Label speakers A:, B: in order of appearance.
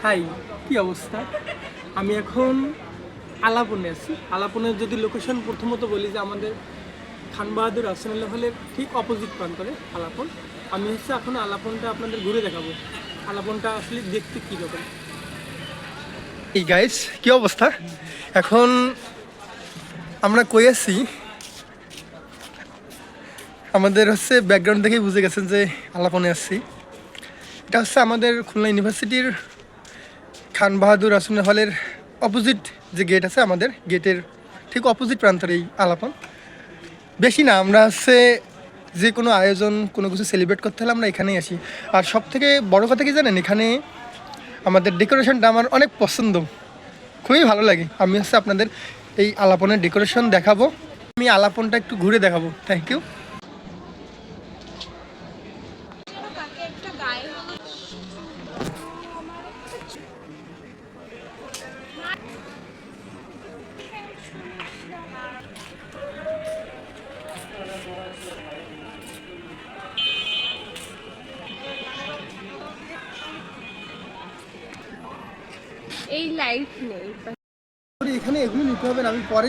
A: High, কি অবস্থা? আমি এখন আলাপনে আছি। আলাপনের যদি লোকেশন প্রথমত বলি যে আমাদের খান বাহাদুর আর্সেনাল হলের ঠিক অপোজিট প্রান্তরে আলাপন। আমি এখন আলাপনটা আপনাদের ঘুরে দেখাবো। আলাপনটা আসলে দেখতে কীরকম। এই গাইস, কি অবস্থা? এখন আমরা কই আছি? আমাদের ব্যাকগ্রাউন্ড দেখেই বুঝে গেছেন যে আলাপনে আসছি। এটা আমাদের খুলনা ইউনিভার্সিটির খান বাহাদুর আর্সেনাল হলের অপোজিট যে গেট আছে, আমাদের গেটের ঠিক অপোজিট প্রান্তরে এই আলাপন। বেশি না, আমরা যে কোনো আয়োজন কোনো কিছু সেলিব্রেট করতে হলে আমরা এখানেই আসি। আর সব থেকে বড় কথা কি জানেন, এখানে আমাদের ডেকোরেশনটা আমার অনেক পছন্দ, খুবই ভালো লাগে। আমি আপনাদের এই আলাপনের ডেকোরেশন দেখাবো, আমি আলাপনটা একটু ঘুরে দেখাবো। Thank you.
B: এই লাইট নেই
A: এখানে এগুলো নিতে হবে না, আমি পরে